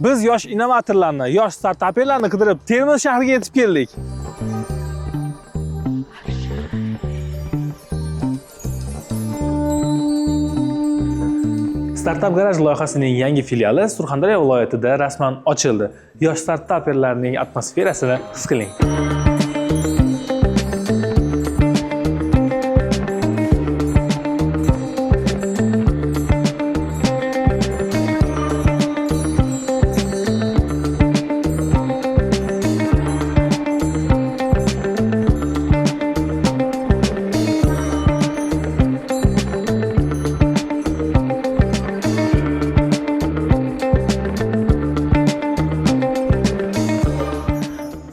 Biz yosh innovatorlarni, yosh startaperlarni qidirib Termiz shahriga yetib keldik. Startup Garaj loyihasining yangi filiali Surxondaryo viloyatida rasman ochildi. Yosh startaperlarning atmosferasini his qiling.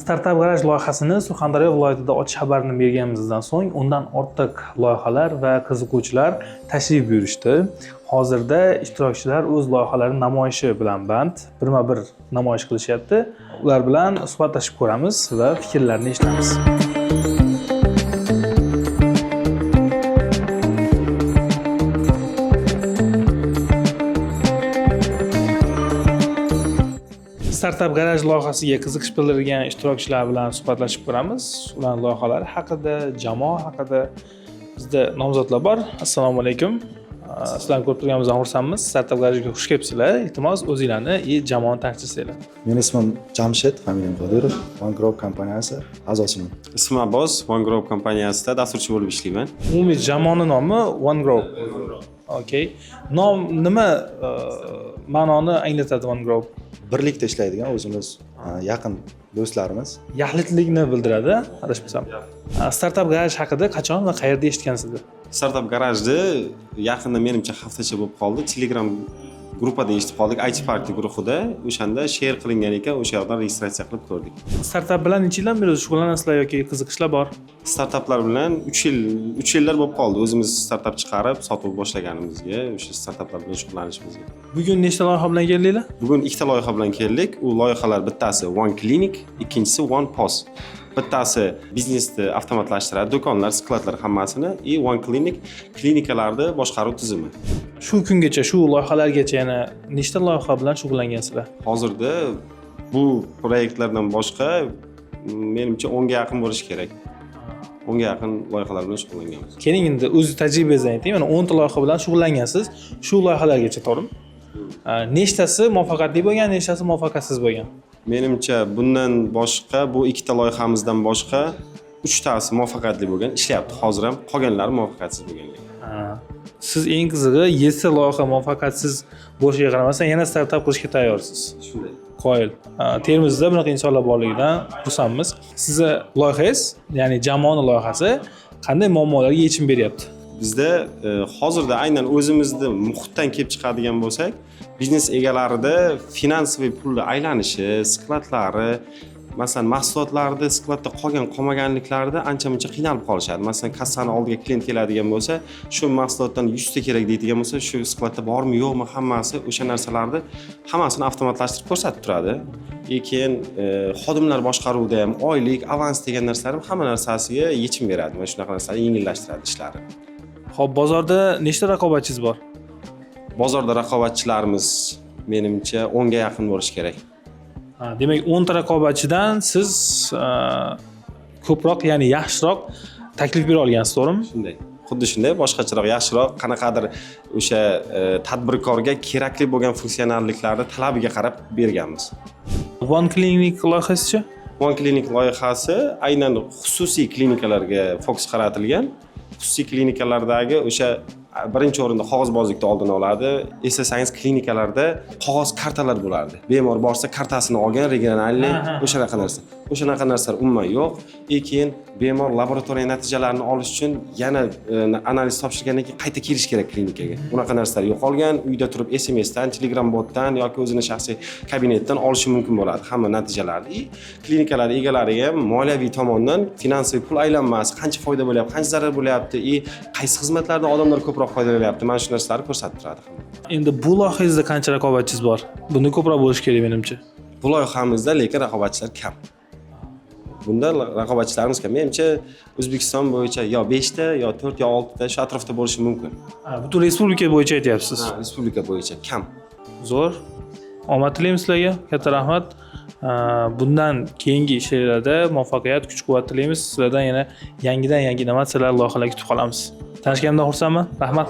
Startup Garaj loyihasini Surxondaryo viloyatida ochish xabarini berganimizdan so'ng undan ortiq loyihalar va qiziquvchilar tashrif buyurishdi. Hozirda ishtirokchilar o'z loyihalari namoyishi bilan band, birma-bir namoyish qilishyapti. Ular bilan suhbatlashib ko'ramiz va fikrlarini eshitamiz. Startup Garaj loyihasiga qiziqish bildirgan ishtirokchilar bilan suhbatlashib ko'ramiz. Ularning loyihalari haqida, jamoa haqida bizda nomzodlar bor. Assalomu alaykum. Sizlarni ko'rib turganimizdan xursandmiz. Startup Garajga xush kelibsizlar. Iltimos o'zinglarni jamoani tanishtirsanglar. Mening ismim Jamshid, familiyam Qodirov, One Group kompaniyasi a'zosiman. Ismim Abbos, One Group kompaniyasida dasturchi bo'lib ishlayman. Umumiy jamoaning nomi One Group. Okay. Nom nima ma'noni anglatadi One Group? Birlikda ishlaydigan o'zimiz yaqin do'stlarimiz. Yaxlitlikni bildiradi, adashmasam. Startup Garaj haqida qachon va qayerda eshitgansizlar? Startup Garajni yaqinda menimcha haftacha bo'lib qoldi. Telegram gruppada eshitib qoldik, IT Party guruhida. O'shanda share qilingan ekan, o'sha yerdan registratsiya qilib ko'rdik. Startup bilan necha yildan beri shug'ullanasizlar yoki qiziqishlar bor? Startuplar bilan 3 yillar bo'lib qoldi. O'zimiz startup chiqarib, sotib boshlaganimizga, o'sha startuplar bilan shug'ullanishimizga. Bugun nechta loyiha bilan keldinglar? Bugun ikkita loyiha bilan keldik. U loyihalar bittasi One Clinic, ikkinchisi One POS. Bittasi biznesni avtomatlashtiradi, do'konlar, skladlar hammasini, One Clinic klinikalarni boshqaruv tizimi. Shu kungacha, shu loyihalargacha yana nechta loyiha bilan shug'ullangansizlar? Hozirda bu proyektlardan boshqa menimcha 10 ga yaqin bo'lishi kerak. 10 ga yaqin loyihalar bilan shug'ullanganmiz. Keling endi o'z tajribangizdan ayting. Mana 10 ta loyiha bilan shug'ullangansiz. Shu loyihalargacha to'g'rimi? Nechtasi muvaffaqiyatli bo'lgan, nechtasi muvaffaqiyatsiz bo'lgan? Menimcha bundan boshqa, bu ikkita loyihamizdan boshqa 3 tasi muvaffaqiyatli bo'lgan, ishlayapti hozir ham, qolganlari muvaffaqiyatsiz bo'lgan. Siz eng qizig'i 7 ta loyiha muvaffaqiyatsiz bo'lishiga qaramasdan yana startup qilishga tayyorsiz. Shunday. Qoyil. Termizda bunaqa insonlar borligidan xursandmiz. Sizni loyihangiz, ya'ni jamoaning loyihasi qanday muammolarga yechim beryapti? Bizda hozirda aynan o'zimizni muhitdan kelib chiqadigan bo'lsak, biznes egalarida finansiy pulni aylanishi, skladlari, masalan, mahsulotlarda skladda qolmaganliklarida ancha-muncha qiynalib qolishadi. Masalan, kassani oldiga klient keladigan bo'lsa, shu mahsulotdan 100 ta kerak deydigan bo'lsa, shu skladda bormi, yo'qmi, hammasi o'sha narsalarni hammasini avtomatlashtirib ko'rsatib turadi. Keyin xodimlar boshqaruvida ham oylik, avans degan narsalar hamma narsasiga yechim beradi. Mana shunaqa narsalarni yengillashtiradi ishlarni. Xo'p, bozorda nechta raqobatchingiz bor? Bozorda raqobatchilarimiz menimcha 10 ga yaqin bo'lishi kerak. Demak, 10 ta raqobatchidan siz ko'proq, ya'ni yaxshiroq taklif bera olgansiz, to'g'rimi? Shunday. Xuddi shunday, boshqacharoq, yaxshiroq, qanaqadir o'sha tadbirkorga kerakli bo'lgan funksionalliklarni talabiga qarab berganmiz. One Clinic loyihasi-chi? One Clinic loyihasi aynan xususiy klinikalarga fokus qaratilgan. Xususiy klinikalardagi o'sha birinchi o'rinda qog'ozbozlikni oldini oladi. Eslasangiz, klinikalarda qog'oz kartalar bo'lardi. Bemor borsa kartasini olgan, regionalniy, o'shanaqa narsa. O'shanaqa narsalar umuman yo'q. Keyin bemor laboratoriya natijalarini olish uchun yana analiz topshirgandan keyin qayta kelish kerak klinikaga. Bunaqa narsalar yo'qolgan, uyda turib SMS dan, Telegram botdan yoki o'zining shaxsiy kabinetdan olishi mumkin bo'ladi hamma natijalarni. Klinikalar egalari ham moliyaviy tomondan finansiy pul aylanmasi, qancha foyda bo'lyapti, qancha zarar bo'lyapti, qaysi xizmatlardan odamlar ko'proq foydalanyapti, mana shu narsalarni ko'rsatib turadi. Endi bu loyihangizda qancha raqobatchingiz bor? Bunda ko'proq bo'lish kerak menimcha. Bu loyihamizda lekin raqobatchilar kam. Bunda raqobatchilarimiz kam. Menimcha O'zbekiston bo'yicha yo 5 ta, yo 4 yo 6 ta shu atrofda bo'lishi mumkin. Butun respublika bo'yicha aytyapsiz. Respublika bo'yicha kam. Zo'r. Omad tilaymiz sizlarga. Katta rahmat. Bundan keyingi ishlarda muvaffaqiyat, kuch-quvvat tilaymiz. Sizlardan yana yangi innovatsiyalar, loyihalar kutib qolamiz. Tanishganimdan xursandman. Rahmat.